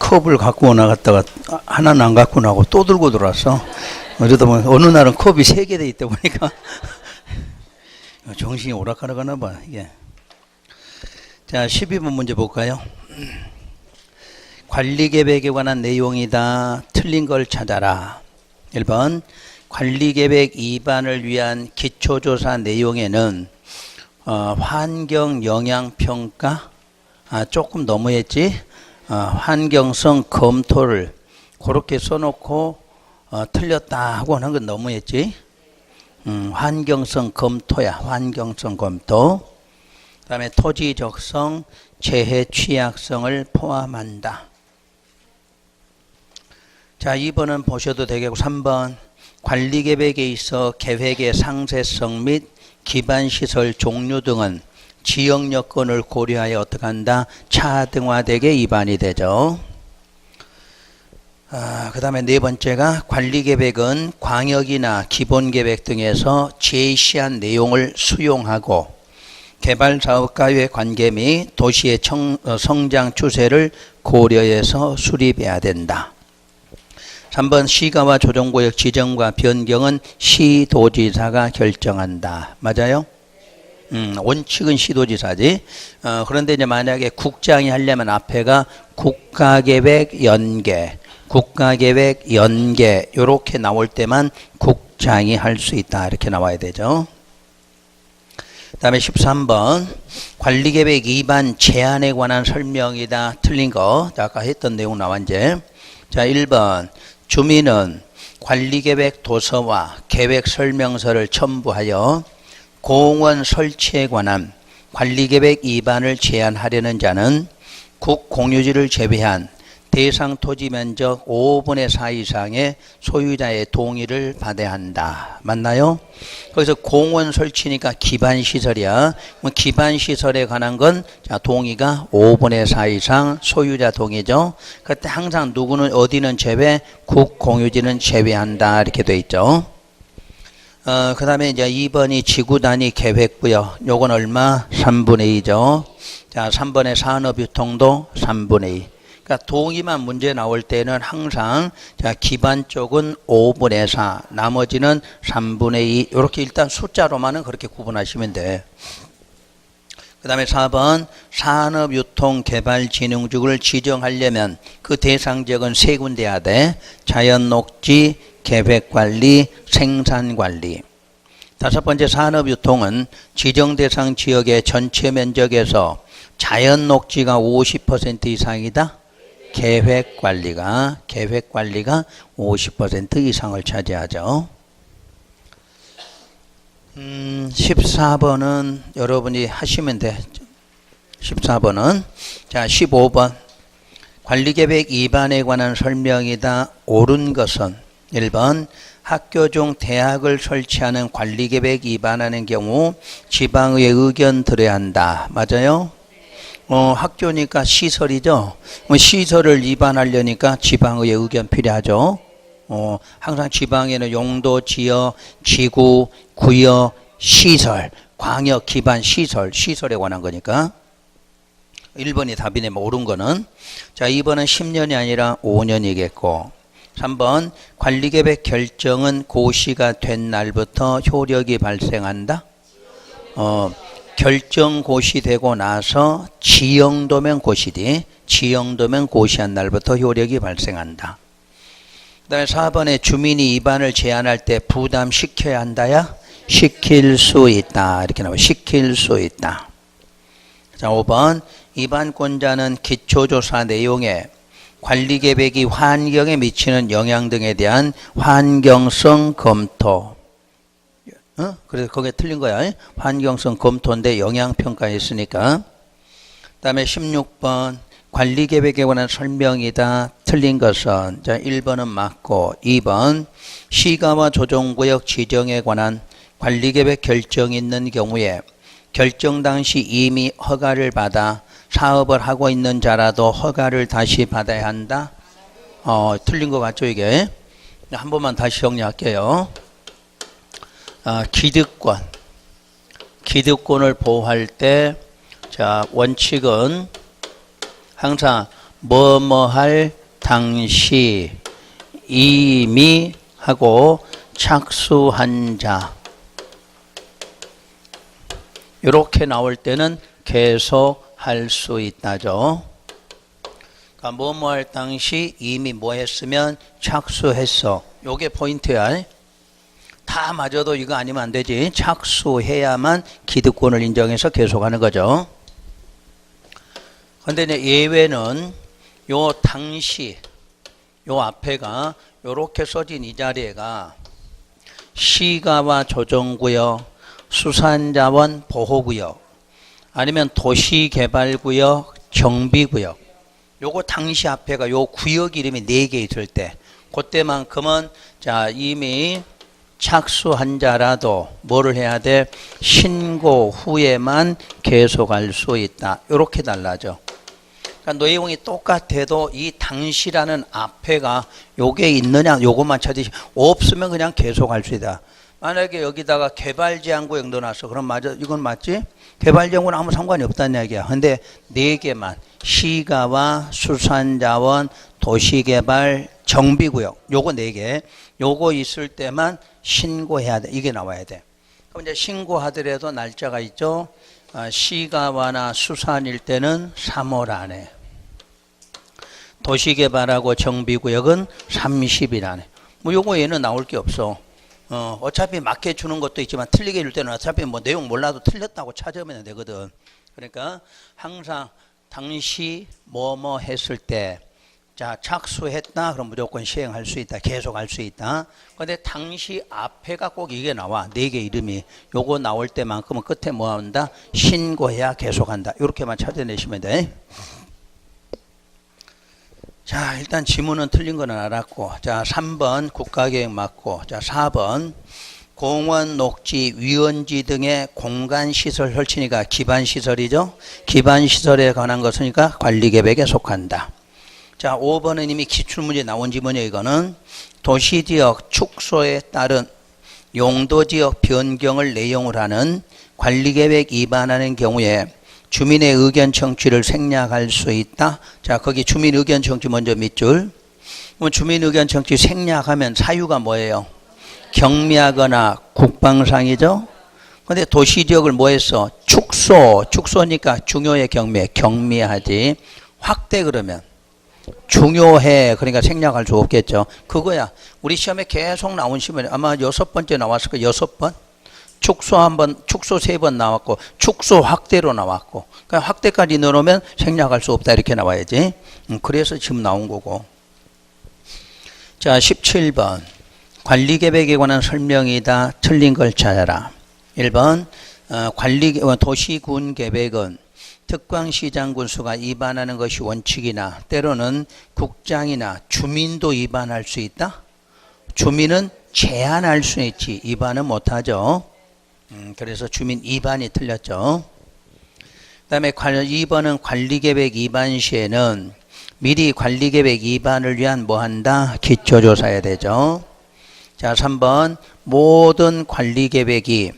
컵을 갖고 나갔다가 하나는 안 갖고 나고 또 들고 들어왔어. 어쩌다 보면 어느 날은 컵이 3개 돼 있다 보니까 정신이 오락가락하나 봐, 이게. 자, 12번 문제 볼까요? 관리계획에 관한 내용이다. 틀린 걸 찾아라. 1번 관리계획 위반을 위한 기초조사 내용에는 환경영향평가 조금 너무했지. 환경성 검토를 그렇게 써놓고 틀렸다 하고 하는 건 너무했지. 환경성 검토야. 환경성 검토. 그 다음에 토지적성, 재해 취약성을 포함한다. 자, 2번은 보셔도 되겠고 3번 관리계획에 있어 계획의 상세성 및 기반시설 종류 등은 지역 여건을 고려하여 어떻게 한다? 차등화되게 위반이 되죠. 그 다음에 네 번째가 관리계획은 광역이나 기본계획 등에서 제시한 내용을 수용하고 개발사업과의 관계 및 도시의 성장 추세를 고려해서 수립해야 된다. 3번 시가와 조정구역 지정과 변경은 시도지사가 결정한다. 맞아요? 원칙은 시도지사지. 그런데 이제 만약에 국장이 하려면 앞에가 국가계획 연계, 국가계획 연계 요렇게 나올 때만 국장이 할 수 있다. 이렇게 나와야 되죠. 그 다음에 13번 관리계획 위반 제한에 관한 설명이다. 틀린 거. 아까 했던 내용 나와 이제. 자, 1번 주민은 관리계획 도서와 계획설명서를 첨부하여 공원 설치에 관한 관리계획 위반을 제한하려는 자는 국공유지를 제외한 대상 토지 면적 5분의 4 이상의 소유자의 동의를 받아야 한다. 맞나요? 거기서 공원 설치니까 기반시설이야. 기반시설에 관한 건 동의가 5분의 4 이상 소유자 동의죠. 그때 항상 누구는 어디는 제외, 국공유지는 제외한다. 이렇게 돼 있죠. 그 다음에 이제 2번이 지구단위 계획부요. 요건 얼마? 3분의 2죠. 자, 3번의 산업유통도 3분의 2. 그러니까 동의만 문제 나올 때는 항상 자, 기반 쪽은 5분의 4, 나머지는 3분의 2 이렇게 일단 숫자로만은 그렇게 구분하시면 돼. 그 다음에 4번 산업유통개발진흥지구를 지정하려면 그 대상 지역은 3군데야 돼. 자연녹지, 계획관리, 생산관리. 5번째 산업유통은 지정 대상 지역의 전체 면적에서 자연녹지가 50% 이상이다. 계획관리가 50% 이상을 차지하죠. 14번은 여러분이 하시면 돼. 14번은 자 15번 관리계획 위반에 관한 설명이다. 옳은 것은 1번 학교 중 대학을 설치하는 관리계획 위반하는 경우 지방의 의견 들어야 한다. 맞아요? 학교니까 시설이죠. 시설을 위반하려니까 지방의 의견 필요하죠. 항상 지방에는 용도, 지역, 지구, 구역, 시설, 광역 기반 시설, 시설에 관한 거니까. 1번이 답이네. 옳은 거는. 자, 2번은 10년이 아니라 5년이겠고. 3번 관리계획 결정은 고시가 된 날부터 효력이 발생한다. 결정 고시되고 나서 지형도면 고시디. 지형도면 고시한 날부터 효력이 발생한다. 그 다음에 4번에 주민이 위반을 제한할 때 부담시켜야 한다야? 시킬 수 있다. 이렇게 나와요. 시킬 수 있다. 자, 5번 위반권자는 기초조사 내용에 관리계획이 환경에 미치는 영향 등에 대한 환경성 검토. 그래서 거기에 틀린 거야. 환경성 검토인데 영향평가에 있으니까. 그 다음에 16번 관리계획에 관한 설명이다. 틀린 것은 자 1번은 맞고 2번 시가와 조정구역 지정에 관한 관리계획 결정이 있는 경우에 결정 당시 이미 허가를 받아 사업을 하고 있는 자라도 허가를 다시 받아야 한다. 틀린 거 같죠 이게. 한 번만 다시 정리할게요. 기득권을 보호할 때 자 원칙은 항상 뭐뭐할 당시 이미 하고 착수한 자 이렇게 나올 때는 계속할 수 있다죠. 그러니까 뭐뭐 할 당시 이미 뭐 했으면 착수했어. 요게 포인트야. 다 맞아도 이거 아니면 안 되지. 착수해야만 기득권을 인정해서 계속하는 거죠. 근데 이제 예외는 요 당시 요 앞에가 요렇게 써진 이 자리에가 시가와 조정구역, 수산자원 보호구역, 아니면 도시개발구역, 정비구역. 요거 당시 앞에가 요 구역 이름이 4개 있을 때, 그때만큼은 자 이미 착수한 자라도 뭐를 해야 돼? 신고 후에만 계속할 수 있다. 요렇게 달라져. 그러니까 내용이 똑같아도 이 당시라는 앞에가 요게 있느냐 요것만 찾으시. 없으면 그냥 계속할 수 있다. 만약에 여기다가 개발제한구역 넣어놨어. 그럼 맞아? 이건 맞지? 개발제한구는 아무 상관이 없다는 얘기야. 근데 4개만 시가와 수산자원, 도시개발, 정비구역 요거 4개 요거 있을 때만 신고해야 돼. 이게 나와야 돼. 그럼 이제 신고하더라도 날짜가 있죠. 시가와나 수산일 때는 3월 안에, 도시개발하고 정비구역은 30일 안에. 뭐 요거 얘는 나올 게 없어. 어차피 맞게 주는 것도 있지만 틀리게 줄 때는 어차피 뭐 내용 몰라도 틀렸다고 찾으면 되거든. 그러니까 항상 당시 뭐뭐 했을 때, 자 착수했다 그럼 무조건 시행할 수 있다. 계속 할 수 있다. 근데 당시 앞에가 꼭 이게 나와. 4개 이름이. 요거 나올 때만큼은 끝에 뭐 한다? 신고해야 계속한다. 이렇게만 찾아내시면 돼. 자 일단 지문은 틀린 거는 알았고, 자 3번 국가계획 맞고, 자 4번 공원, 녹지, 위원지 등의 공간시설 설치니까 기반시설이죠. 기반시설에 관한 것이니까 관리계획에 속한다. 자 5번은 이미 기출문제 나온 지문이에요. 이거는 도시지역 축소에 따른 용도지역 변경을 내용으로 하는 관리계획 위반하는 경우에 주민의 의견 청취를 생략할 수 있다. 자 거기 주민 의견 청취 먼저 밑줄. 그럼 주민 의견 청취 생략하면 사유가 뭐예요? 경미하거나 국방상이죠. 근데 도시지역을 뭐 했어? 축소니까 중요해 경미하지. 확대 그러면 중요해. 그러니까 생략할 수 없겠죠. 그거야. 우리 시험에 계속 나온 시험에 아마 6번째 나왔을 거예요. 6번. 축소 3번 나왔고, 축소 확대로 나왔고. 그러니까 확대까지 넣어놓으면 생략할 수 없다. 이렇게 나와야지. 그래서 지금 나온 거고. 자, 17번. 관리계획에 관한 설명이다. 틀린 걸 찾아라. 1번. 도시군 계획은 특광시장 군수가 위반하는 것이 원칙이나 때로는 국장이나 주민도 위반할 수 있다. 주민은 제한할 수 있지 위반은 못하죠. 그래서 주민 위반이 틀렸죠. 그 다음에 2번은 관리계획 위반 시에는 미리 관리계획 위반을 위한 뭐 한다? 기초조사해야 되죠. 자 3번 모든 관리계획이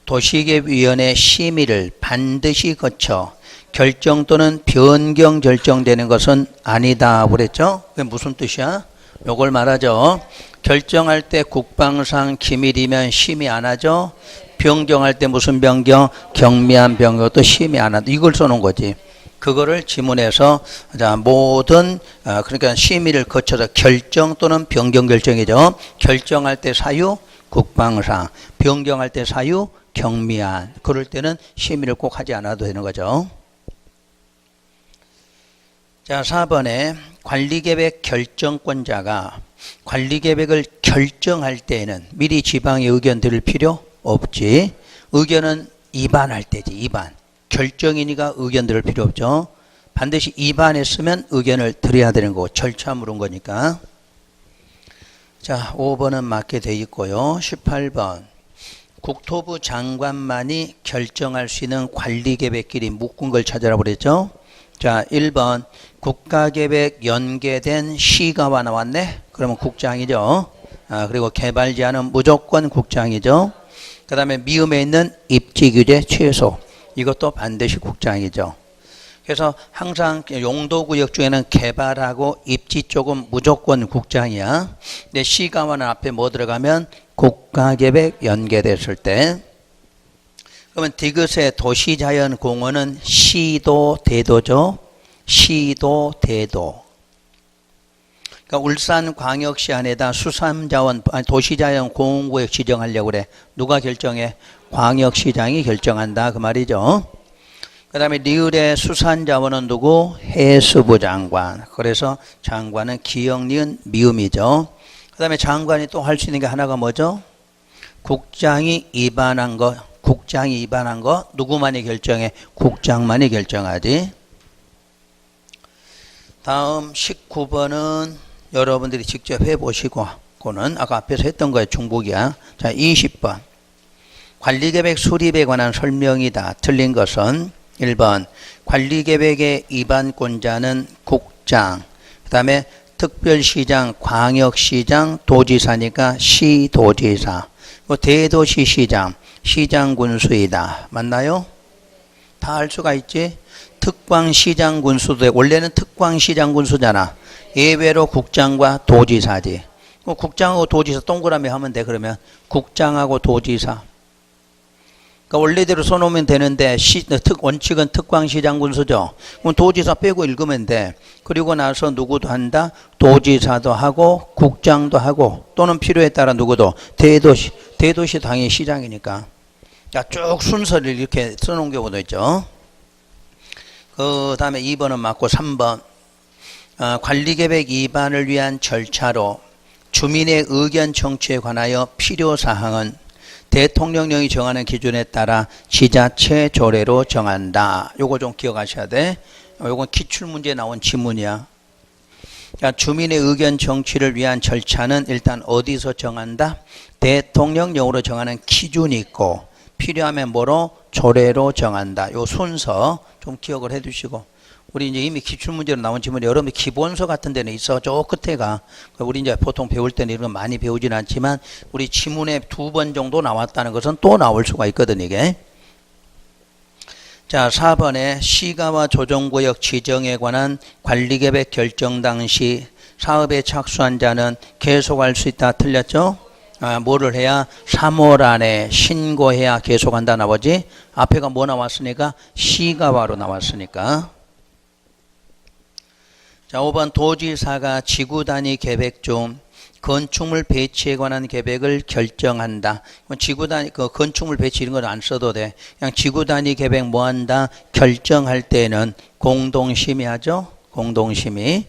도시계획위원회 심의를 반드시 거쳐 결정 또는 변경 결정되는 것은 아니다 그랬죠. 그게 무슨 뜻이야? 요걸 말하죠. 결정할 때 국방상 기밀이면 심의 안 하죠. 변경할 때 무슨 변경? 경미한 변경도 심의 안 한다. 이걸 써놓은 거지. 그거를 지문에서 자 모든 그러니까 심의를 거쳐서 결정 또는 변경 결정이죠. 결정할 때 사유 국방상, 변경할 때 사유 경미한. 그럴 때는 심의를 꼭 하지 않아도 되는 거죠. 자 4번에 관리계획 결정권자가 관리계획을 결정할 때에는 미리 지방의 의견 들을 필요 없지. 의견은 위반할 때지. 위반. 결정이니까 의견 들을 필요 없죠. 반드시 위반했으면 의견을 드려야 되는 거고 절차 물은 거니까. 자 5번은 맞게 돼 있고요. 18번 국토부 장관만이 결정할 수 있는 관리계획끼리 묶은 걸 찾아라 그랬죠. 자 1번 국가계획 연계된 시가와 나왔네. 그러면 국장이죠. 그리고 개발 제한은 무조건 국장이죠. 그 다음에 미음에 있는 입지규제 최소 이것도 반드시 국장이죠. 그래서 항상 용도구역 중에는 개발하고 입지 쪽은 무조건 국장이야. 근데 시가와는 앞에 뭐 들어가면 국가계획 연계됐을 때. 그러면 디귿의 도시자연공원은 시도 대도죠. 시도 대도. 그러니까 울산광역시 안에다 수산자원 도시자연공원구역 지정하려고 그래. 누가 결정해? 광역시장이 결정한다 그 말이죠. 그 다음에 리을의 수산자원은 누구? 해수부 장관. 그래서 장관은 기역, 니은, 미음이죠. 그 다음에 장관이 또 할 수 있는 게 하나가 뭐죠? 국장이 입안한 거. 국장이 입안한 거 누구만이 결정해? 국장만이 결정하지. 다음 19번은 여러분들이 직접 해보시고, 그거는 아까 앞에서 했던 거에 중복이야. 자, 20번. 관리계획 수립에 관한 설명이다. 틀린 것은 1번. 관리계획의 입안권자는 국장. 그 다음에 특별시장, 광역시장, 도지사니까 시도지사. 대도시시장, 시장군수이다. 맞나요? 다 알 수가 있지? 특광시장군수도 원래는 특광시장군수잖아. 예외로 국장과 도지사지. 국장하고 도지사 동그라미 하면 돼. 그러면 국장하고 도지사. 그러니까 원래대로 써놓으면 되는데 원칙은 특광시장군수죠. 그럼 도지사 빼고 읽으면 돼. 그리고 나서 누구도 한다? 도지사도 하고 국장도 하고 또는 필요에 따라 누구도 대도시 당연히 시장이니까. 자, 쭉 순서를 이렇게 써놓은 경우도 있죠. 그 다음에 2번은 맞고 3번. 관리계획 입안을 위한 절차로 주민의 의견 청취에 관하여 필요사항은 대통령령이 정하는 기준에 따라 지자체 조례로 정한다. 요거 좀 기억하셔야 돼. 요건 기출문제에 나온 지문이야. 자, 주민의 의견 정치를 위한 절차는 일단 어디서 정한다? 대통령령으로 정하는 기준이 있고 필요하면 뭐로? 조례로 정한다. 요 순서 좀 기억을 해 두시고, 우리 이제 이미 기출문제로 나온 지문이 여러분들 기본서 같은 데는 있어. 저 끝에가. 우리 이제 보통 배울 때는 이런 거 많이 배우진 않지만 우리 지문에 2번 정도 나왔다는 것은 또 나올 수가 있거든, 이게. 자, 4번에 시가와 조정구역 지정에 관한 관리계획 결정 당시 사업에 착수한 자는 계속할 수 있다. 틀렸죠? 뭐를 해야? 3월 안에 신고해야 계속한다 나오지? 앞에가 뭐 나왔으니까? 시가와로 나왔으니까. 자, 5번 도지사가 지구단위 계획 중 건축물 배치에 관한 계획을 결정한다. 지구단위, 건축물 배치 이런 건 안 써도 돼. 그냥 지구단위 계획 뭐 한다? 결정할 때는 공동심의하죠? 공동심의.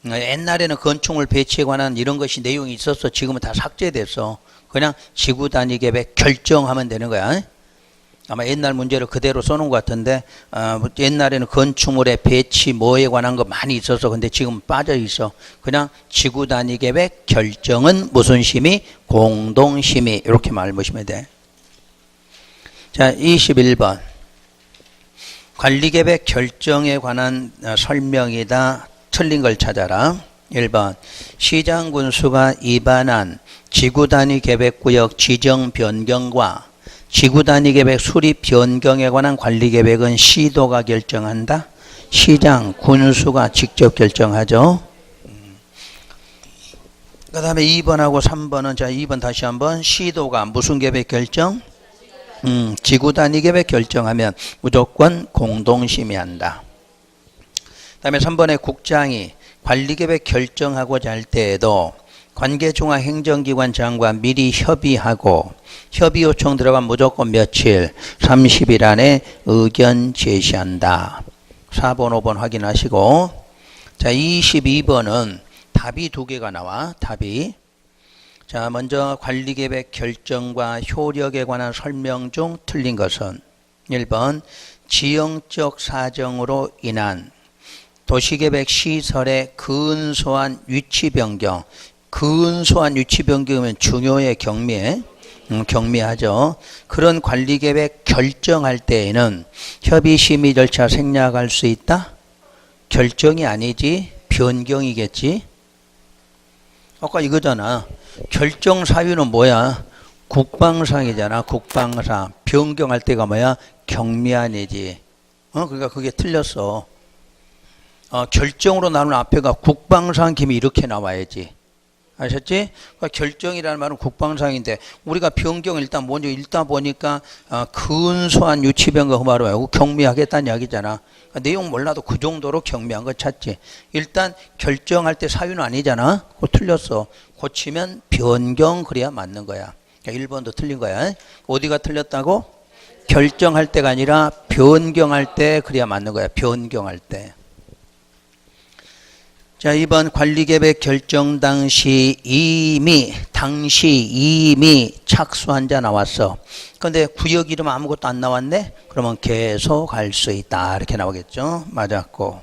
옛날에는 건축물 배치에 관한 이런 것이 내용이 있었어. 지금은 다 삭제됐어. 그냥 지구단위 계획 결정하면 되는 거야. 아마 옛날 문제를 그대로 써놓은 것 같은데, 옛날에는 건축물의 배치 뭐에 관한 거 많이 있어서 근데 지금 빠져 있어. 그냥 지구 단위 계획 결정은 무슨 심의? 공동심의. 이렇게 말보시면 돼. 자, 21번. 관리계획 결정에 관한 설명이다. 틀린 걸 찾아라. 1번. 시장군수가 입안한 지구단위 계획구역 지정 변경과 지구단위 계획 수립 변경에 관한 관리계획은 시도가 결정한다. 시장, 군수가 직접 결정하죠. 그 다음에 2번하고 3번은, 자, 2번 다시 한번. 시도가 무슨 계획 결정? 지구단위 계획 결정하면 무조건 공동심의한다. 그 다음에 3번에 국장이 관리계획 결정하고자 할 때에도 관계중앙행정기관장과 미리 협의하고 협의 요청 들어가면 무조건 며칠? 30일 안에 의견 제시한다. 4번, 5번 확인하시고. 자, 22번은 답이 2개가 나와. 답이. 자, 먼저 관리계획 결정과 효력에 관한 설명 중 틀린 것은 1번 지형적 사정으로 인한 도시계획 시설의 근소한 위치 변경. 근소한 위치 변경이면 중요해. 경미해. 경미하죠. 그런 관리계획 결정할 때에는 협의심의 절차 생략할 수 있다? 결정이 아니지 변경이겠지. 아까 이거잖아. 결정 사유는 뭐야? 국방상이잖아. 국방상. 변경할 때가 뭐야? 경미한 얘지. 그러니까 그게 틀렸어. 결정으로 나누는 앞에가 국방상김이 이렇게 나와야지. 아셨지? 그러니까 결정이라는 말은 국방상인데 우리가 변경 일단 먼저 읽다 보니까 근소한 유치변경 그 말을 외우고 경미하겠다는 이야기잖아. 그러니까 내용 몰라도 그 정도로 경미한 거 찾지. 일단 결정할 때 사유는 아니잖아. 그거 틀렸어. 고치면 변경 그래야 맞는 거야. 그러니까 1번도 틀린 거야. 어디가 틀렸다고? 결정할 때가 아니라 변경할 때 그래야 맞는 거야. 변경할 때. 자, 2번 관리계획 결정 당시 이미 착수한 자 나왔어. 근데 구역 이름 아무것도 안 나왔네? 그러면 계속 할 수 있다. 이렇게 나오겠죠? 맞았고.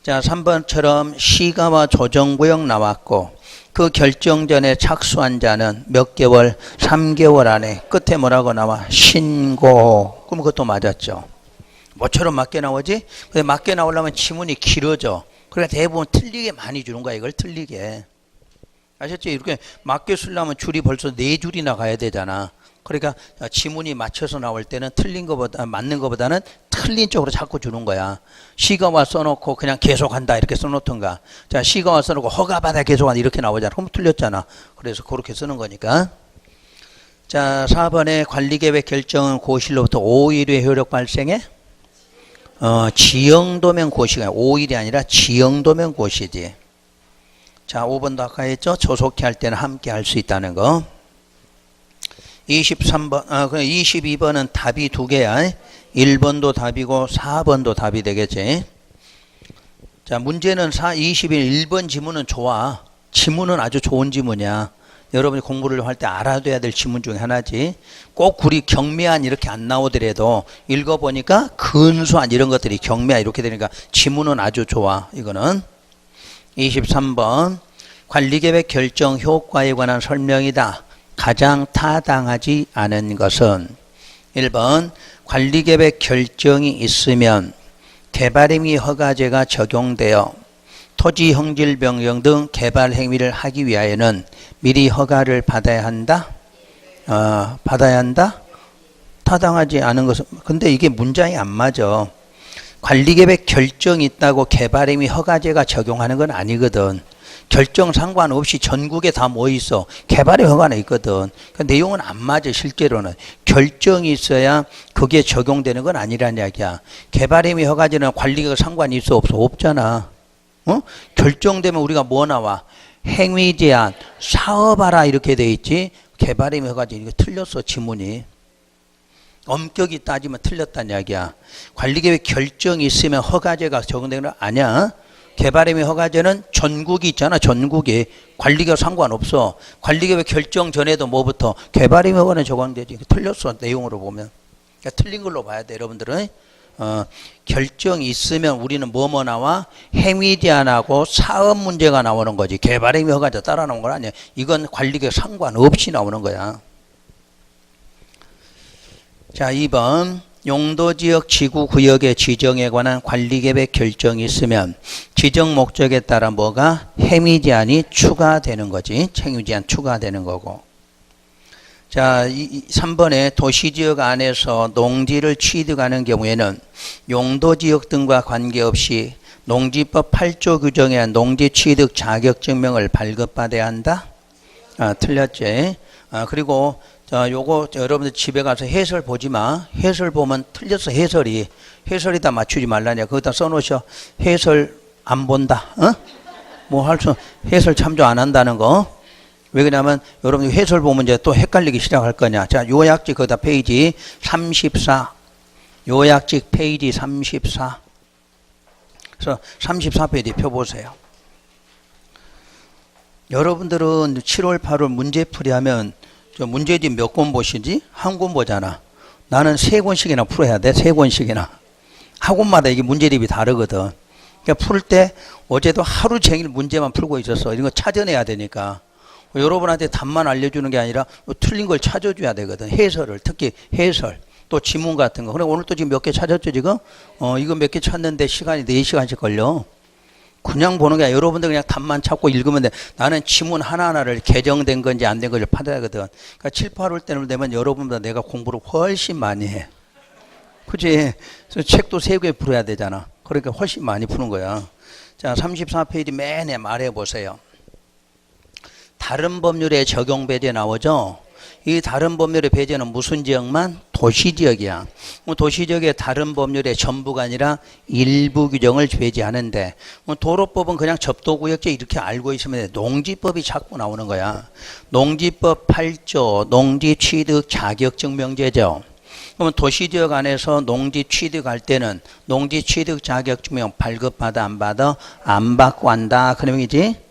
자, 3번처럼 시가와 조정구역 나왔고 그 결정 전에 착수한 자는 몇 개월? 3개월 안에 끝에 뭐라고 나와? 신고. 그럼 그것도 맞았죠. 뭐처럼 맞게 나오지? 근데 맞게 나오려면 지문이 길어져. 그러니까 대부분 틀리게 많이 주는 거야. 이걸 틀리게. 아셨죠? 이렇게 맞게 쓰려면 줄이 벌써 4줄이나 가야 되잖아. 그러니까 지문이 맞춰서 나올 때는 틀린 거보다 맞는 거보다는 틀린 쪽으로 자꾸 주는 거야. 시가와 써놓고 그냥 계속한다 이렇게 써놓던가. 자, 시가와 써놓고 허가받아 계속한다 이렇게 나오잖아. 그럼 틀렸잖아. 그래서 그렇게 쓰는 거니까. 자, 4번에 관리계획 결정은 고시로부터 5일 후에 효력 발생해? 지형도면 고시가 5일이 아니라 지형도면 고시지. 자, 5번도 아까 했죠? 조속히 할 때는 함께 할 수 있다는 거. 23번, 22번은 답이 2개야. 1번도 답이고 4번도 답이 되겠지. 자, 문제는 1번 지문은 좋아. 지문은 아주 좋은 지문이야. 여러분이 공부를 할 때 알아둬야 될 지문 중에 하나지. 꼭 우리 경미한 이렇게 안 나오더라도 읽어보니까 근소한 이런 것들이 경미한 이렇게 되니까 지문은 아주 좋아. 이거는 23번 관리계획 결정 효과에 관한 설명이다. 가장 타당하지 않은 것은 1번 관리계획 결정이 있으면 개발행위 허가제가 적용되어 토지 형질 변경 등 개발 행위를 하기 위하여는 미리 허가를 받아야 한다? 받아야 한다? 타당하지 않은 것은, 근데 이게 문장이 안 맞아. 관리계획 결정이 있다고 개발행위 허가제가 적용하는 건 아니거든. 결정 상관없이 전국에 다 뭐 있어? 개발의 허가는 있거든. 그러니까 내용은 안 맞아. 실제로는 결정이 있어야 그게 적용되는 건 아니란 이야기야. 개발행위 허가제는 관리가 상관이 있어 없어? 없잖아. 결정되면 우리가 뭐 나와? 행위 제한, 사업하라 이렇게 돼 있지. 개발행위 허가제 이거 틀렸어. 지문이. 엄격히 따지면 틀렸다는 이야기야. 관리계획 결정이 있으면 허가제가 적용되는 거 아니야. 개발행위 허가제는 전국이 있잖아. 전국이. 관리계획 상관없어. 관리계획 결정 전에도 뭐부터? 개발행위 허가는 적용되지. 틀렸어. 내용으로 보면. 그러니까 틀린 걸로 봐야 돼. 여러분들은. 결정이 있으면 우리는 뭐뭐 나와? 행위 제한하고 사업 문제가 나오는 거지. 개발행위 허가제 따라 나온 건 아니야. 이건 관리계획 상관없이 나오는 거야. 자, 2번 용도지역 지구구역의 지정에 관한 관리계획 결정이 있으면 지정 목적에 따라 뭐가? 행위 제한이 추가되는 거지. 행위 제한 추가되는 거고. 자, 3번에 도시지역 안에서 농지를 취득하는 경우에는 용도지역 등과 관계없이 농지법 8조 규정에 의한 농지 취득 자격증명을 발급받아야 한다? 틀렸지. 그리고 요거 여러분들 집에 가서 해설 보지 마. 해설 보면 틀렸어. 해설이다 맞추지 말라냐. 거기다 써놓으셔. 해설 안 본다. 뭐 해설 참조 안 한다는 거. 왜 그러냐면 여러분이 해설 보면 이제 또 헷갈리기 시작할 거냐. 자, 요약집 거기다 페이지 34. 요약집 페이지 34. 그래서 34페이지 펴보세요. 여러분들은 7월 8월 문제풀이 하면 저 문제집 몇 권 보시지? 한 권 보잖아. 나는 3권씩이나 풀어야 돼. 3권씩이나. 학원마다 이게 문제집이 다르거든. 그러니까 풀 때 어제도 하루 종일 문제만 풀고 있었어. 이런 거 찾아내야 되니까. 여러분한테 답만 알려주는 게 아니라 틀린 걸 찾아줘야 되거든. 해설을. 특히 해설. 또 지문 같은 거. 그래 오늘 또 지금 몇 개 찾았죠 지금? 이거 몇 개 찾는데 시간이 4시간씩 걸려. 그냥 보는 게 아니라 여러분들 그냥 답만 찾고 읽으면 돼. 나는 지문 하나하나를 개정된 건지 안 된 건지 판단하거든. 그러니까 7, 8월 때는 되면 여러분보다 내가 공부를 훨씬 많이 해. 그치? 그래서 책도 3개 풀어야 되잖아. 그러니까 훨씬 많이 푸는 거야. 자, 34페이지 맨에 말해 보세요. 다른 법률의 적용 배제 나오죠? 이 다른 법률의 배제는 무슨 지역만? 도시지역이야. 도시지역의 다른 법률의 전부가 아니라 일부 규정을 배제하는데, 도로법은 그냥 접도구역제 이렇게 알고 있으면 돼. 농지법이 자꾸 나오는 거야. 농지법 8조 농지 취득 자격증명제죠. 그러면 도시지역 안에서 농지 취득할 때는 농지 취득 자격증명 발급받아 안 받아? 안 받고 한다. 그 내용이지?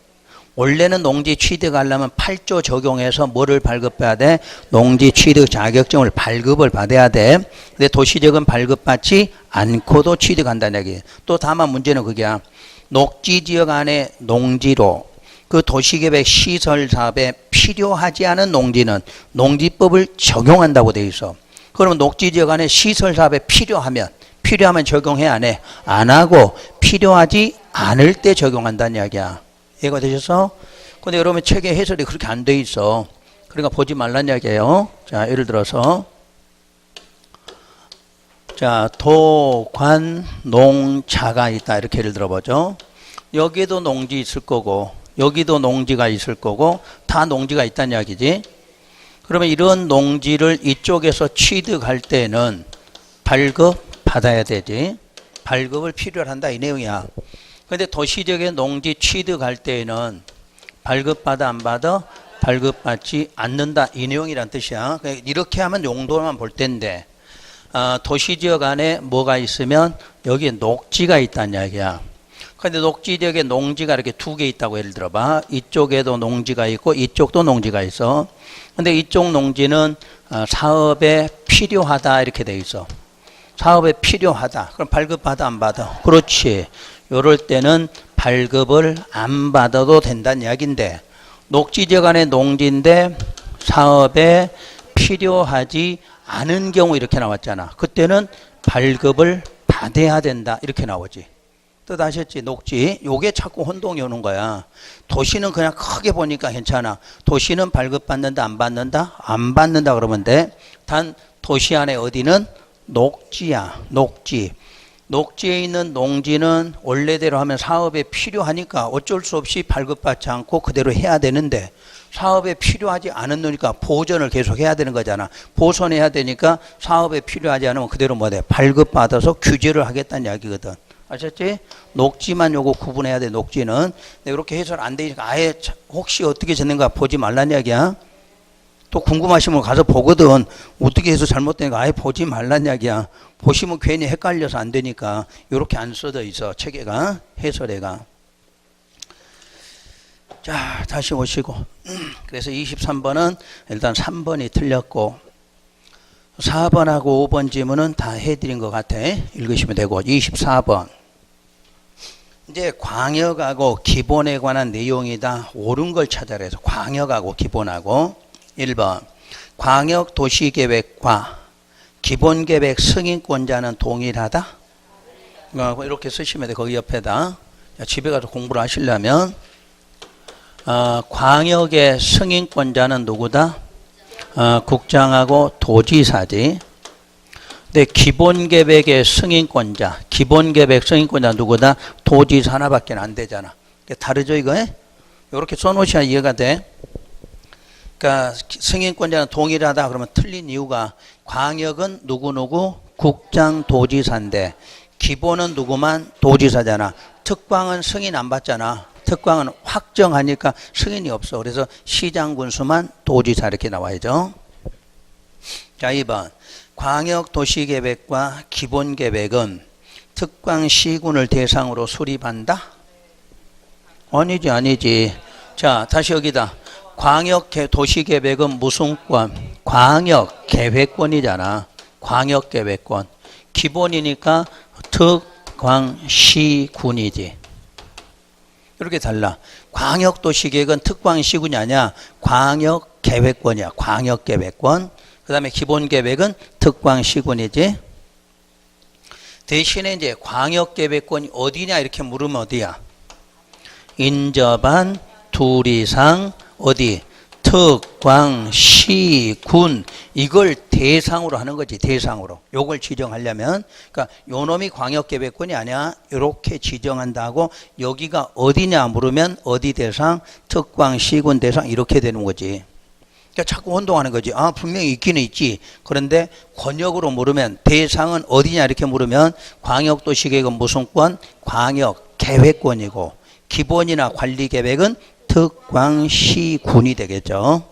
원래는 농지 취득하려면 8조 적용해서 뭐를 발급해야 돼? 농지 취득 자격증을 발급을 받아야 돼. 근데 도시지역은 발급받지 않고도 취득한다는 얘기. 또 다만 문제는 그게야. 녹지지역 안에 농지로 그 도시계획 시설 사업에 필요하지 않은 농지는 농지법을 적용한다고 돼 있어. 그러면 녹지지역 안에 시설 사업에 필요하면 적용해 안 해? 안 하고 필요하지 않을 때 적용한다는 이야기야. 이해가 되셨어? 근데 여러분 책의 해설이 그렇게 안 돼 있어. 그러니까 보지 말란 이야기예요. 자, 예를 들어서 자, 도, 관, 농, 자가 있다. 이렇게 예를 들어보죠. 여기도 농지 있을 거고 여기도 농지가 있을 거고 다 농지가 있다는 이야기지. 그러면 이런 농지를 이쪽에서 취득할 때는 발급 받아야 되지. 발급을 필요로 한다 이 내용이야. 근데 도시지역의 농지 취득할 때에는 발급받아 안 받아? 발급받지 않는다 이 내용이란 뜻이야. 이렇게 하면 용도만 볼 텐데 도시지역 안에 뭐가 있으면 여기에 녹지가 있다는 이야기야. 근데 녹지지역에 농지가 이렇게 2개 있다고 예를 들어봐. 이쪽에도 농지가 있고 이쪽도 농지가 있어. 근데 이쪽 농지는 사업에 필요하다 이렇게 돼 있어. 사업에 필요하다. 그럼 발급받아 안 받아? 그렇지. 요럴 때는 발급을 안 받아도 된다는 이야기인데 녹지지역 안에 농지인데 사업에 필요하지 않은 경우 이렇게 나왔잖아. 그때는 발급을 받아야 된다 이렇게 나오지. 뜻 아셨지? 녹지. 요게 자꾸 혼동이 오는 거야. 도시는 그냥 크게 보니까 괜찮아. 도시는 발급받는다 안 받는다? 안 받는다 그러면 돼. 단 도시 안에 어디는 녹지야. 녹지. 녹지에 있는 농지는 원래대로 하면 사업에 필요하니까 어쩔 수 없이 발급받지 않고 그대로 해야 되는데 사업에 필요하지 않은 노니까 보존을 계속 해야 되는 거잖아. 보존해야 되니까 사업에 필요하지 않으면 그대로 뭐 돼? 발급받아서 규제를 하겠다는 이야기거든. 아셨지? 녹지만 요거 구분해야 돼. 녹지는. 근데 이렇게 해설 안 되니까 아예 혹시 어떻게 짓는가 보지 말란 이야기야. 또 궁금하시면 가서 보거든. 어떻게 해서 잘못되니까 아예 보지 말란 이야기야. 보시면 괜히 헷갈려서 안 되니까 이렇게 안 써져 있어. 책에가 해설에가. 자, 다시 오시고. 그래서 23번은 일단 3번이 틀렸고 4번하고 5번 지문은 다 해드린 것 같아. 읽으시면 되고 24번. 이제 광역하고 기본에 관한 내용이다. 옳은 걸 찾아라 해서 광역하고 기본하고 1번 광역도시계획과 기본계획 승인권자는 동일하다. 이렇게 쓰시면 돼. 거기 옆에다. 집에 가서 공부를 하시려면 광역의 승인권자는 누구다? 국장하고 도지사지. 근데 기본계획의 승인권자, 기본계획 승인권자 누구다? 도지사 하나밖에 안 되잖아. 다르죠 이거? 이렇게 써놓으셔야 이해가 돼. 그러니까 승인권자는 동일하다 그러면 틀린 이유가 광역은 누구누구 국장 도지사인데 기본은 누구만 도지사잖아. 특광은 승인 안 받잖아. 특광은 확정하니까 승인이 없어. 그래서 시장 군수만 도지사 이렇게 나와야죠. 자, 2번 광역도시계획과 기본계획은 특광 시군을 대상으로 수립한다? 아니지. 자, 다시 여기다. 광역도시계획은 무슨 권? 광역계획권이잖아. 광역계획권. 기본이니까 특광시군이지. 이렇게 달라. 광역도시계획은 특광시군이 아니야. 광역계획권이야. 광역계획권. 그 다음에 기본계획은 특광시군이지. 대신에 이제 광역계획권이 어디냐 이렇게 물으면 어디야? 인접한 둘 이상 어디? 특, 광, 시, 군 이걸 대상으로 하는 거지. 대상으로. 요걸 지정하려면 그러니까 요놈이 광역계획권이 아니야. 이렇게 지정한다고 여기가 어디냐 물으면 어디 대상, 특, 광, 시, 군 대상 이렇게 되는 거지. 그러니까 자꾸 혼동하는 거지. 아 분명히 있기는 있지. 그런데 권역으로 물으면 대상은 어디냐 이렇게 물으면 광역도시계획은 무슨 권? 광역계획권이고 기본이나 관리계획은 특광시군이 되겠죠.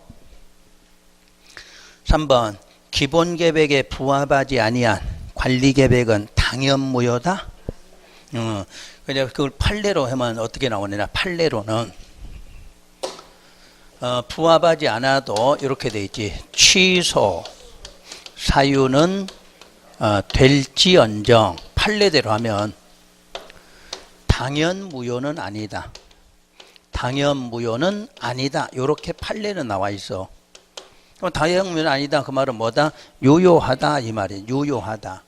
3번 기본계획에 부합하지 아니한 관리계획은 당연무효다. 그냥 그걸 판례로 하면 어떻게 나오느냐. 판례로는 부합하지 않아도 이렇게 돼 있지. 취소 사유는 될지언정 판례대로 하면 당연무효는 아니다. 당연무효는 아니다. 이렇게 판례는 나와 있어. 그럼 당연무효는 아니다. 그 말은 뭐다? 유효하다 이 말이에요. 유효하다.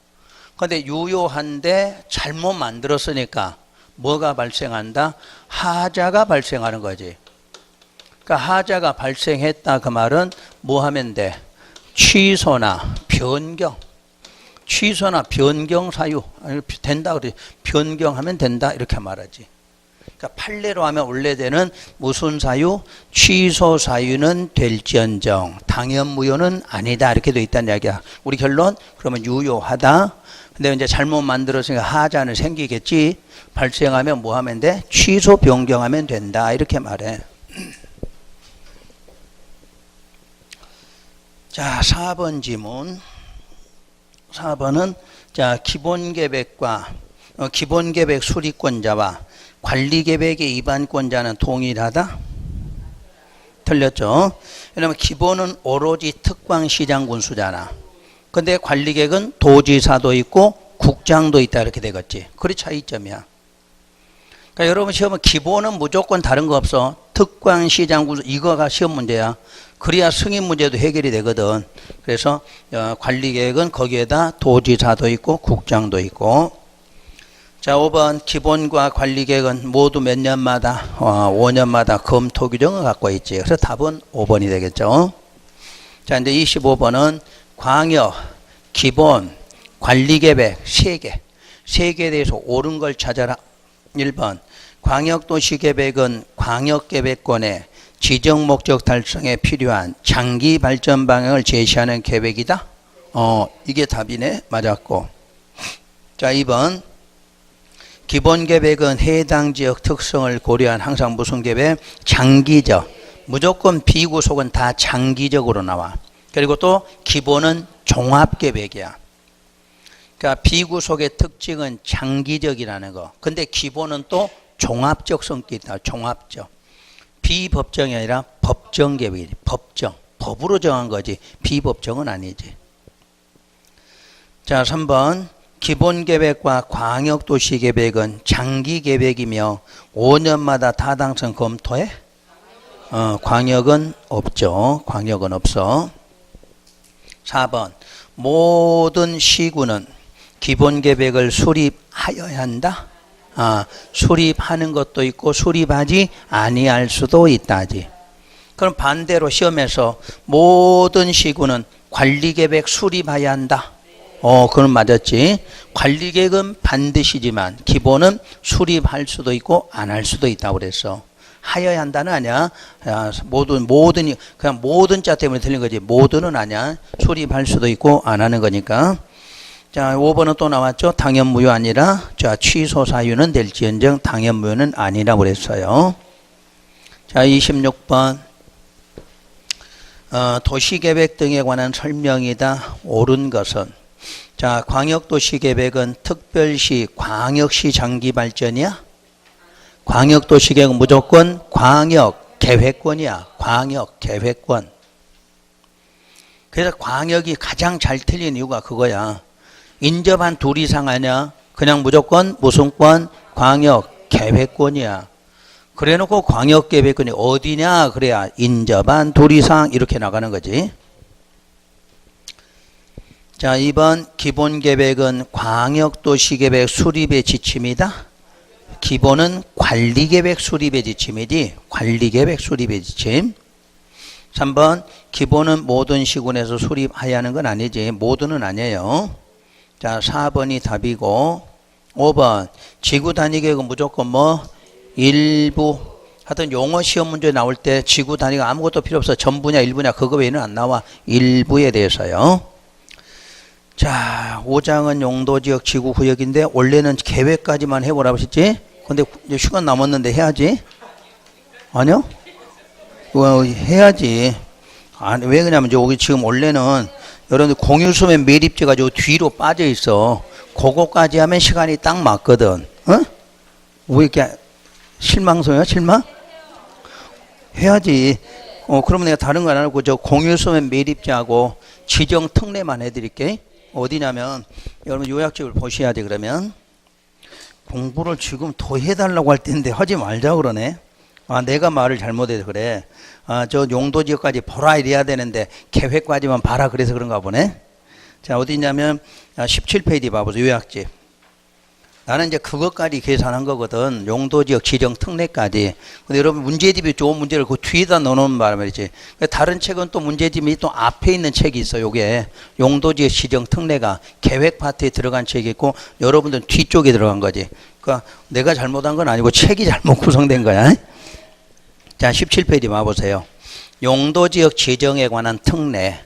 그런데 유효한데 잘못 만들었으니까 뭐가 발생한다? 하자가 발생하는 거지. 그러니까 하자가 발생했다 그 말은 뭐 하면 돼? 취소나 변경. 취소나 변경 사유 된다 그래. 변경하면 된다 이렇게 말하지. 그러니까 판례로 하면 원래대는 무슨 사유? 취소 사유는 될지언정 당연무효는 아니다 이렇게 돼 있다는 이야기야. 우리 결론 그러면 유효하다. 근데 이제 잘못 만들었으니까 하자는 생기겠지. 발생하면 뭐 하면 돼? 취소 변경하면 된다 이렇게 말해. 자 4번 지문. 4번은 자 기본계획과 기본계획 수립권자와 관리계획의 위반권자는 동일하다? 틀렸죠? 왜냐하면 기본은 오로지 특광시장군수잖아. 근데 관리계획은 도지사도 있고 국장도 있다 이렇게 되겠지. 그게 차이점이야. 그러니까 여러분 시험은 기본은 무조건 다른 거 없어. 특광시장군수 이거가 시험 문제야. 그래야 승인 문제도 해결이 되거든. 그래서 관리계획은 거기에다 도지사도 있고 국장도 있고. 자 5번 기본과 관리계획은 모두 몇 년마다 5년마다 검토 규정을 갖고 있지. 그래서 답은 5번이 되겠죠. 자 이제 25번은 광역, 기본, 관리계획 3개. 3개에 대해서 옳은 걸 찾아라. 1번 광역도시계획은 광역계획권의 지정 목적 달성에 필요한 장기 발전 방향을 제시하는 계획이다. 이게 답이네. 맞았고. 자 2번 기본계획은 해당 지역 특성을 고려한 항상 무슨 계획? 장기적. 무조건 비구속은 다 장기적으로 나와. 그리고 또 기본은 종합계획이야. 그러니까 비구속의 특징은 장기적이라는 거. 근데 기본은 또 종합적 성격이 있다. 종합적. 비법정이 아니라 법정계획이지. 법정. 법으로 정한 거지. 비법정은 아니지. 자 3번 기본계획과 광역도시계획은 장기계획이며 5년마다 타당성 검토해? 광역은 없죠. 광역은 없어. 4번 모든 시군은 기본계획을 수립하여야 한다. 수립하는 것도 있고 수립하지 아니할 수도 있다지. 그럼 반대로 시험에서 모든 시군은 관리계획 수립해야 한다. 그건 맞았지. 관리계획은 반드시지만 기본은 수립할 수도 있고 안 할 수도 있다고 그랬어. 하여야 한다는 아니야. 모든이 그냥 모든 자 때문에 틀린 거지. 모든은 아니야. 수립할 수도 있고 안 하는 거니까. 자 5번은 또 나왔죠. 당연무효 아니라 자 취소 사유는 될지언정 당연무효는 아니라고 그랬어요. 자 26번 도시계획 등에 관한 설명이다. 옳은 것은 자 광역도시계획은 특별시 광역시 장기발전이야. 광역도시계획은 무조건 광역계획권이야. 광역계획권. 그래서 광역이 가장 잘 틀린 이유가 그거야. 인접한 둘 이상 아니야. 그냥 무조건 무슨권? 광역계획권이야. 그래놓고 광역계획권이 어디냐 그래야 인접한 둘 이상 이렇게 나가는 거지. 자 2번 기본계획은 광역도시계획 수립의 지침이다. 기본은 관리계획 수립의 지침이지. 관리계획 수립의 지침. 3번 기본은 모든 시군에서 수립하여야 하는 건 아니지. 모두는 아니에요. 자, 4번이 답이고 5번 지구 단위계획은 무조건 뭐 일부 하여튼 용어 시험 문제 나올 때 지구 단위가 아무것도 필요 없어. 전부냐 일부냐 그거 외에는 안 나와. 일부에 대해서요. 자, 5장은 용도지역 지구구역인데 원래는 계획까지만 해보라고 했지. 근데 이제 시간 남았는데 해야지. 아니요? 해야지. 아니, 왜 그러냐면 여기 지금 원래는 여러분들 공유수면 매립지가 저 뒤로 빠져 있어. 그거까지 하면 시간이 딱 맞거든. 어? 왜 이렇게 실망서야? 실망? 해야지. 그러면 내가 다른 거 안 하고 저 공유수면 매립지하고 지정 특례만 해드릴게. 어디냐면 여러분 요약집을 보셔야 돼. 그러면 공부를 지금 더 해달라고 할 텐데 하지 말자 그러네. 아, 내가 말을 잘못해서 그래. 아, 저 용도지역까지 보라 이래야 되는데 계획까지만 봐라 그래서 그런가 보네. 자, 어디 있냐면 17페이지 봐보세요. 요약집. 나는 이제 그것까지 계산한 거거든. 용도지역 지정 특례까지. 근데 여러분 문제집이 좋은 문제를 그 뒤에다 넣어놓은 말이지. 다른 책은 또 문제집이 또 앞에 있는 책이 있어. 요게 용도지역 지정 특례가 계획 파트에 들어간 책이 있고 여러분들은 뒤쪽에 들어간 거지. 그러니까 내가 잘못한 건 아니고 책이 잘못 구성된 거야. 자, 17페이지 봐보세요. 용도지역 지정에 관한 특례.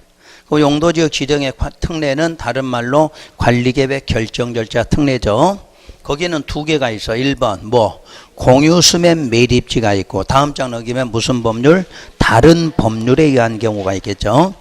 그 용도지역 지정의 특례는 다른 말로 관리계획 결정 절차 특례죠. 거기는 두 개가 있어. 1번 뭐 공유수면 매립지가 있고 다음 장 넘기면 무슨 법률? 다른 법률에 의한 경우가 있겠죠.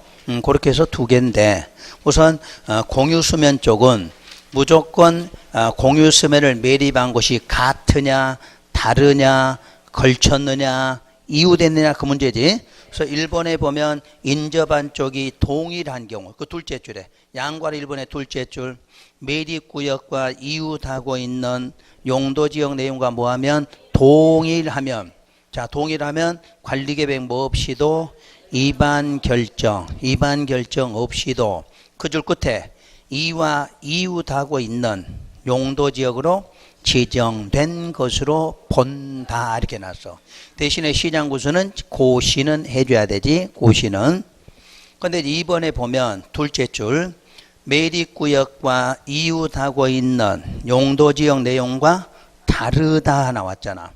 그렇게 해서 두 개인데 우선 공유수면 쪽은 무조건 공유수면을 매립한 곳이 같으냐 다르냐 걸쳤느냐 이웃됐느냐 그 문제지. 그래서 1번에 보면 인접한 쪽이 동일한 경우 그 둘째 줄에 양괄 1번의 둘째 줄 매립구역과 이웃하고 있는 용도지역 내용과 뭐하면 동일하면 자 동일하면 관리계획 뭐 없이도 위반 결정 없이도 그 줄 끝에 이와 이웃하고 있는 용도지역으로 지정된 것으로 본다 이렇게 놨어. 대신에 시장구수는 고시는 해줘야 되지. 고시는. 근데 2번에 보면 둘째 줄 매립구역과 이웃하고 있는 용도지역 내용과 다르다 나왔잖아.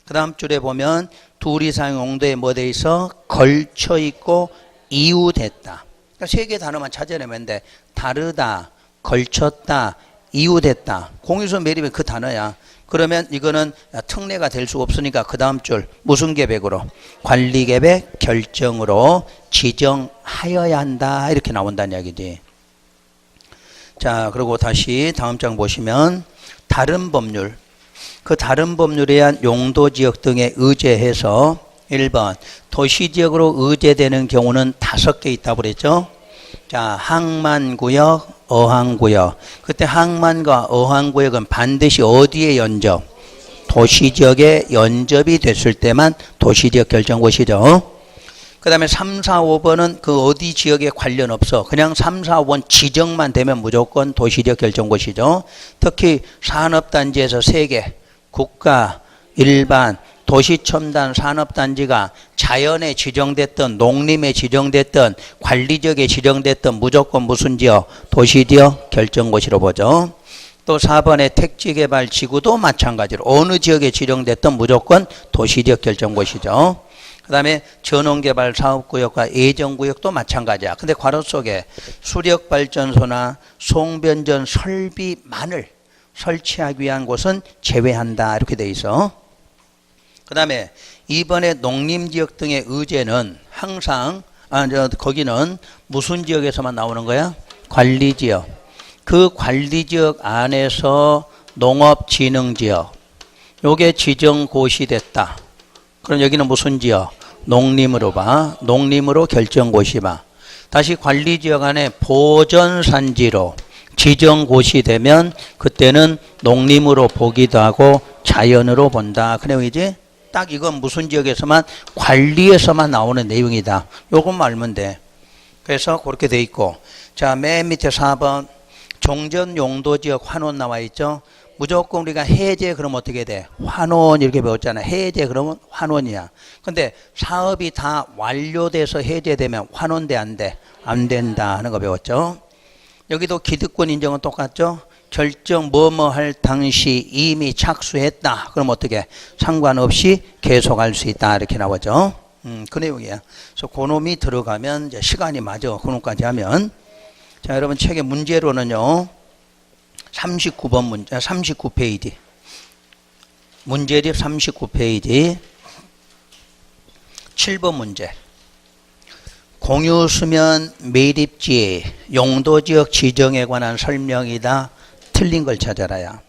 그 다음 줄에 보면 둘 이상 용도에 뭐 돼 있어? 걸쳐 있고 이웃했다. 그러니까 세 개 단어만 찾아내면 돼. 다르다, 걸쳤다, 이웃했다. 공유수 매립이 그 단어야. 그러면 이거는 특례가 될 수가 없으니까 그 다음 줄 무슨 계획으로? 관리계획 결정으로 지정하여야 한다 이렇게 나온다는 이야기지. 자, 그리고 다시 다음 장 보시면 다른 법률. 그 다른 법률에 의한 용도지역 등에 의제해서 1번 도시지역으로 의제되는 경우는 5개 있다고 그랬죠. 자, 항만구역, 어항구역. 그때 항만과 어항구역은 반드시 어디에 연접? 도시지역에 연접이 됐을 때만 도시지역 결정고시죠. 그 다음에 3, 4, 5번은 그 어디 지역에 관련 없어. 그냥 3, 4, 5번 지정만 되면 무조건 도시지역 결정고시죠. 특히 산업단지에서 3개, 국가, 일반, 도시첨단 산업단지가 자연에 지정됐던 농림에 지정됐던 관리지역에 지정됐던 무조건 무슨 지역? 도시지역 결정고시로 보죠. 또 4번의 택지개발지구도 마찬가지로 어느 지역에 지정됐던 무조건 도시지역 결정고시죠. 그 다음에 전원개발사업구역과 예정구역도 마찬가지야. 근데 괄호 속에 수력발전소나 송변전 설비만을 설치하기 위한 곳은 제외한다 이렇게 돼 있어. 그 다음에 이번에 농림지역 등의 의제는 항상 거기는 무슨 지역에서만 나오는 거야? 관리지역. 그 관리지역 안에서 농업진흥지역 요게 지정고시됐다. 그럼 여기는 무슨 지역? 농림으로 봐. 농림으로 결정고시 봐. 다시 관리지역 안에 보전산지로 지정고시되면 그때는 농림으로 보기도 하고 자연으로 본다. 그 내용이지? 딱 이건 무슨 지역에서만 관리에서만 나오는 내용이다. 요것만 알면 돼. 그래서 그렇게 돼 있고 자, 맨 밑에 4번 종전용도지역 환원 나와 있죠. 무조건 우리가 해제 그러면 어떻게 돼? 환원 이렇게 배웠잖아. 해제 그러면 환원이야. 근데 사업이 다 완료돼서 해제되면 환원돼 안 돼? 안 된다 하는 거 배웠죠. 여기도 기득권 인정은 똑같죠. 결정 뭐뭐 할 당시 이미 착수했다. 그럼 어떻게? 상관없이 계속할 수 있다. 이렇게 나오죠. 그 내용이야. 그래서 그놈이 들어가면 이제 시간이 맞아. 그놈까지 하면. 자, 여러분 책의 문제로는요. 39번 문제, 39페이지. 문제집 39페이지. 7번 문제. 공유수면 매립지, 용도지역 지정에 관한 설명이다. 틀린 걸 찾아라야.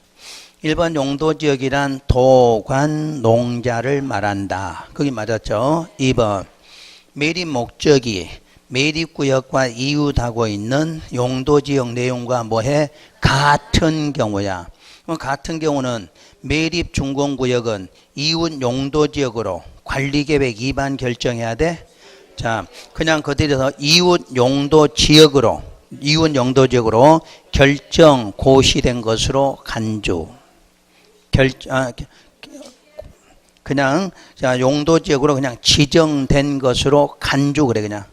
1번 용도지역이란 도관, 농자를 말한다. 그게 맞았죠. 2번 매립 목적이 매립구역과 이웃하고 있는 용도지역 내용과 뭐해? 같은 경우야. 그럼 같은 경우는 매립 준공구역은 이웃 용도지역으로 관리계획 위반 결정해야 돼. 자, 그냥 그들에서 이웃 용도지역으로 결정 고시된 것으로 간주. 그냥 자, 용도지역으로 그냥 지정된 것으로 간주 그래 그냥.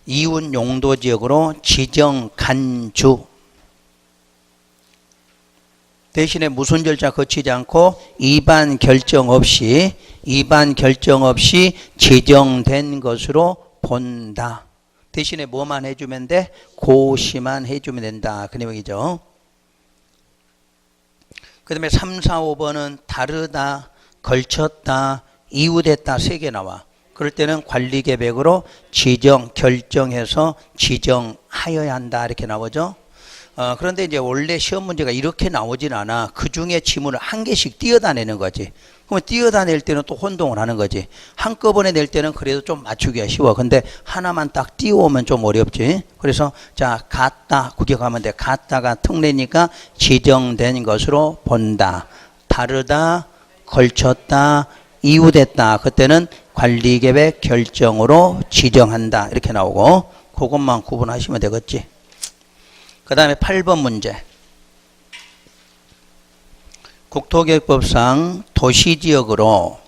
이웃 용도지역으로 지정 간주. 대신에 무슨 절차 거치지 않고 위반 결정 없이 지정된 것으로 본다. 대신에 뭐만 해주면 돼? 고시만 해주면 된다. 그 내용이죠. 그 다음에 3, 4, 5번은 다르다, 걸쳤다, 이웃했다 3개 나와. 그럴 때는 관리계획으로 결정해서 지정하여야 한다. 이렇게 나오죠. 그런데 이제 원래 시험 문제가 이렇게 나오진 않아. 그 중에 지문을 한 개씩 띄어다내는 거지. 그러면 띄어다낼 때는 또 혼동을 하는 거지. 한꺼번에 낼 때는 그래도 좀 맞추기가 쉬워. 근데 하나만 딱 띄워오면 좀 어렵지. 그래서 자, 같다 구격하면 돼. 같다가 특례니까 지정된 것으로 본다. 다르다, 걸쳤다, 이웃했다. 그때는 관리계획 결정으로 지정한다. 이렇게 나오고 그것만 구분하시면 되겠지. 그 다음에 8번 문제. 국토계획법상 도시지역으로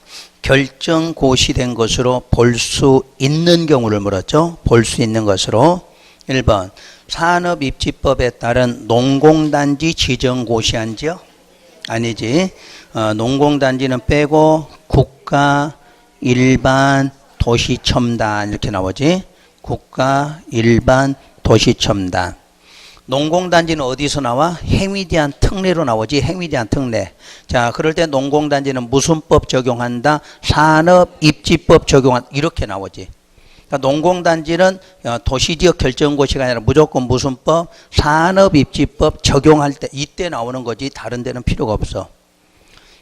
결정 고시된 것으로 볼 수 있는 경우를 물었죠. 볼 수 있는 것으로. 1번 산업입지법에 따른 농공단지 지정 고시한 지역? 아니지. 농공단지는 빼고 국가, 일반, 도시첨단 이렇게 나오지. 국가, 일반, 도시첨단. 농공단지는 어디서 나와? 행위제한 특례로 나오지. 행위제한 특례. 자, 그럴 때 농공단지는 무슨 법 적용한다? 산업입지법 적용한다. 이렇게 나오지. 그러니까 농공단지는 도시지역 결정고시가 아니라 무조건 무슨 법? 산업입지법 적용할 때 이때 나오는 거지. 다른 데는 필요가 없어.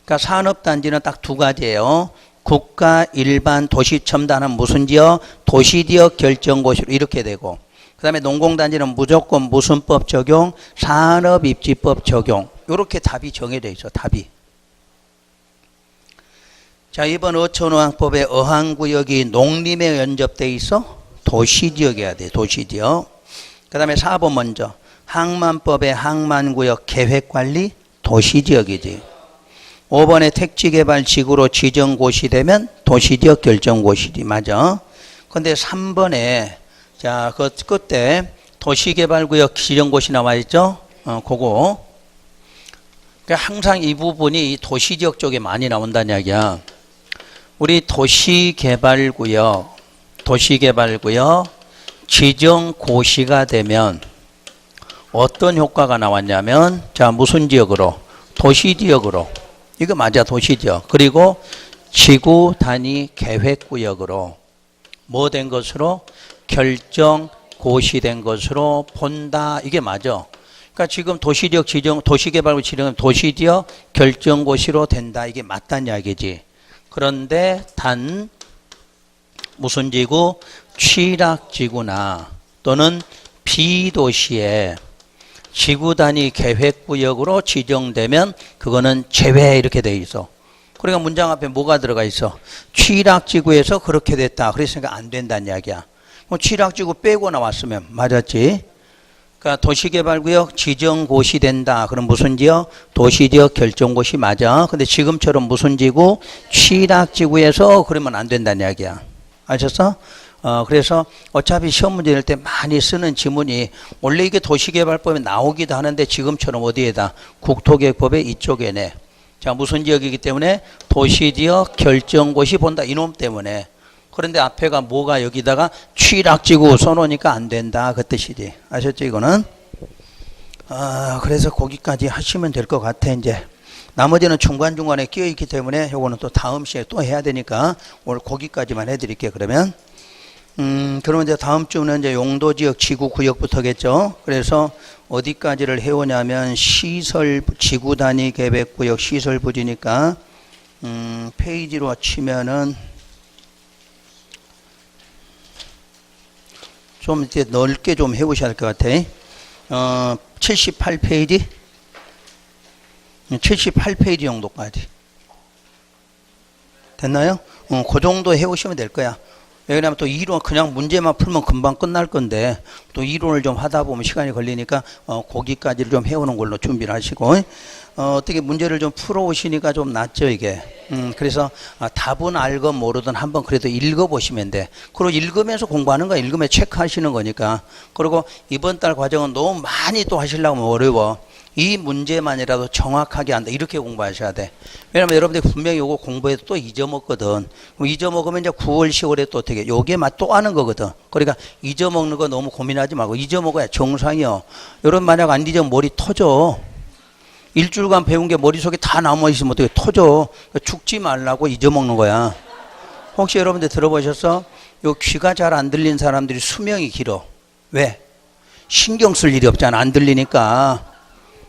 그러니까 산업단지는 딱 두 가지예요. 국가, 일반, 도시첨단은 무슨 지역? 도시지역 결정고시로 이렇게 되고, 그 다음에 농공단지는 무조건 무슨 법 적용? 산업입지법 적용. 이렇게 답이 정해져 있어. 답이. 자, 이번 어촌어항법에 어항구역이 농림에 연접돼 있어? 도시지역이어야 돼. 도시지역. 그 다음에 4번 먼저. 항만법의 항만구역 계획관리? 도시지역이지. 5번에 택지개발지구로 지정고시되면 도시지역 결정고시지. 맞아. 근데 3번에 자, 그 끝에 도시개발구역 지정고시 나와 있죠? 그거. 그러니까 항상 이 부분이 이 도시지역 쪽에 많이 나온다는 이야기야. 우리 도시개발구역 지정고시가 되면 어떤 효과가 나왔냐면, 자, 무슨 지역으로? 도시지역으로. 이거 맞아, 도시지역. 그리고 지구 단위 계획구역으로 뭐 된 것으로? 결정 고시된 것으로 본다. 이게 맞아. 그러니까 지금 도시지역 지정, 도시개발구 지정, 도시지역 결정고시로 된다. 이게 맞다는 이야기지. 그런데 단 무슨 지구? 취락지구나 또는 비도시에 지구 단위 계획구역으로 지정되면 그거는 제외 이렇게 돼 있어. 그러니까 문장 앞에 뭐가 들어가 있어? 취락지구에서 그렇게 됐다. 그랬으니까 안 된다는 이야기야. 취락지구 빼고 나왔으면 맞았지. 그 그러니까 도시개발구역 지정고시 된다. 그럼 무슨 지역? 도시지역 결정고시 맞아. 근데 지금처럼 무슨 지구? 취락지구에서 그러면 안 된다는 이야기야. 아셨어? 그래서 어차피 시험 문제 낼 때 많이 쓰는 지문이 원래 이게 도시개발법에 나오기도 하는데 지금처럼 어디에다? 국토계획법의 이쪽에네. 자, 무슨 지역이기 때문에 도시지역 결정고시 본다. 이놈 때문에. 그런데 앞에가 뭐가 여기다가 취락지구 써놓으니까 안 된다. 그 뜻이지. 아셨죠, 이거는? 그래서 거기까지 하시면 될 것 같아, 이제. 나머지는 중간중간에 끼어있기 때문에 요거는 또 다음 시간에 또 해야 되니까 오늘 거기까지만 해드릴게요, 그러면. 그러면 이제 다음 주는 이제 용도지역 지구구역부터겠죠. 그래서 어디까지를 해오냐면 시설, 지구단위 계획구역 시설부지니까, 페이지로 치면은 좀 이제 넓게 좀 해보셔야 할 것 같아. 78페이지? 78페이지 정도까지. 됐나요? 그 정도 해오시면 될 거야. 왜냐하면 또 이론, 그냥 문제만 풀면 금방 끝날 건데, 또 이론을 좀 하다 보면 시간이 걸리니까, 거기까지를 좀 해오는 걸로 준비를 하시고, 어떻게 문제를 좀 풀어오시니까 좀 낫죠, 이게. 그래서 답은 알건 모르든 한번 그래도 읽어보시면 돼. 그리고 읽으면서 공부하는 거야. 읽으면서 체크하시는 거니까. 그리고 이번 달 과정은 너무 많이 또 하시려고 하면 어려워. 이 문제만이라도 정확하게 한다. 이렇게 공부하셔야 돼. 왜냐면 여러분들이 분명히 요거 공부해도 또 잊어먹거든. 그럼 잊어먹으면 이제 9월, 10월에 또 어떻게, 요게 맛 또 하는 거거든. 그러니까 잊어먹는 거 너무 고민하지 말고 잊어먹어야 정상이요. 여러분 만약 안 잊으면 머리 터져. 일주일간 배운 게 머릿속에 다 남아있으면 어떻게 터져. 죽지 말라고 잊어먹는 거야. 혹시 여러분들 들어보셨어? 요 귀가 잘 안 들리는 사람들이 수명이 길어. 왜? 신경 쓸 일이 없잖아. 안 들리니까.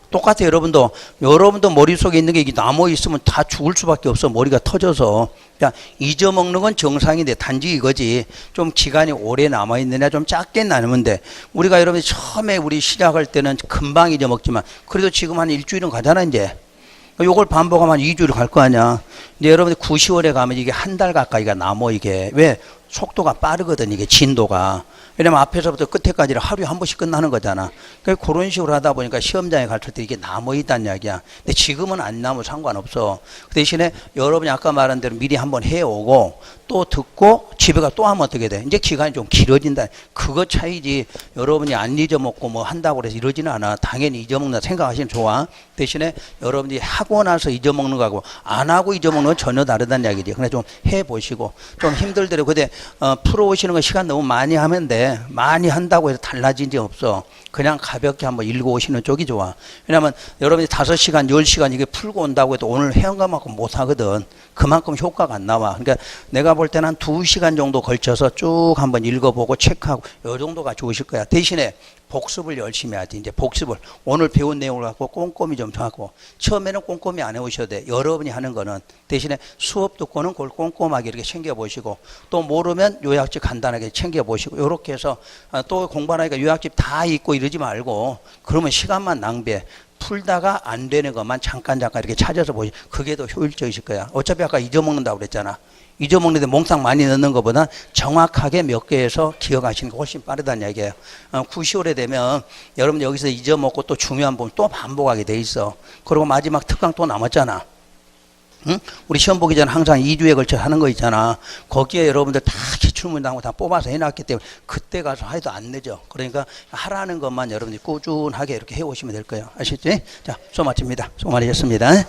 똑같아. 여러분도 머릿속에 있는 게 이게 남아있으면 다 죽을 수밖에 없어. 머리가 터져서. 그러니까 잊어먹는 건 정상인데 단지 이거지. 좀 기간이 오래 남아있느냐 좀 짧게 나누면 돼. 우리가 여러분이 처음에 우리 시작할 때는 금방 잊어먹지만 그래도 지금 한 일주일은 가잖아 이제. 요걸 반복하면 한 2주일 갈 거 아니야. 근데 여러분들 9, 10월에 가면 이게 한 달 가까이가 남어 이게. 왜? 속도가 빠르거든 이게 진도가. 왜냐면 앞에서부터 끝에까지를 하루에 한 번씩 끝나는 거잖아. 그러니까 그런 식으로 하다 보니까 시험장에 가르칠 때 이게 남아있다는 이야기야. 근데 지금은 안 남아도 상관없어. 그 대신에 여러분이 아까 말한 대로 미리 한번 해오고 또 듣고 집에 가 또 하면 어떻게 돼? 이제 기간이 좀 길어진다. 그거 차이지. 여러분이 안 잊어먹고 뭐 한다고 해서 이러지는 않아. 당연히 잊어먹는다 생각하시면 좋아. 대신에 여러분이 하고 나서 잊어먹는 거하고 안 하고 잊어먹는 건 전혀 다르다는 이야기지. 그냥 좀 해보시고 좀 힘들더라도 근데 풀어오시는 거 시간 너무 많이 하면 돼. 많이 한다고 해서 달라진 게 없어. 그냥 가볍게 한번 읽어오시는 쪽이 좋아. 왜냐하면 여러분이 5시간, 10시간 이게 풀고 온다고 해도 오늘 해온 것만큼 못 하거든. 그만큼 효과가 안 나와. 그러니까 내가 볼 때는 한 2시간 정도 걸쳐서 쭉 한번 읽어보고 체크하고 요 정도가 좋으실 거야. 대신에 복습을 열심히 하지. 이제 복습을 오늘 배운 내용을 갖고 꼼꼼히 좀 하고 처음에는 꼼꼼히 안 해오셔도 돼. 여러분이 하는 거는 대신에 수업 듣고는 그걸 꼼꼼하게 이렇게 챙겨보시고 또 모르면 요약집 간단하게 챙겨보시고 이렇게 해서 또 공부하니까 요약집 다 읽고 이러지 말고 그러면 시간만 낭비해. 풀다가 안 되는 것만 잠깐 이렇게 찾아서 보시. 그게 더 효율적이실 거야. 어차피 아까 잊어먹는다고 그랬잖아. 잊어먹는데 몽상 많이 넣는 것보다 정확하게 몇 개에서 기억하시는 게 훨씬 빠르다는 얘기예요. 9, 10월에 되면 여러분 여기서 잊어먹고 또 중요한 부분 또 반복하게 돼 있어. 그리고 마지막 특강 또 남았잖아. 응? 우리 시험 보기 전에 항상 2주에 걸쳐 하는 거 있잖아. 거기에 여러분들 다 기출문항을 다 뽑아서 해놨기 때문에 그때 가서 해도 안 늦어. 그러니까 하라는 것만 여러분들이 꾸준하게 이렇게 해오시면 될 거예요. 아시죠? 자, 수업 마칩니다. 수고 많으셨습니다.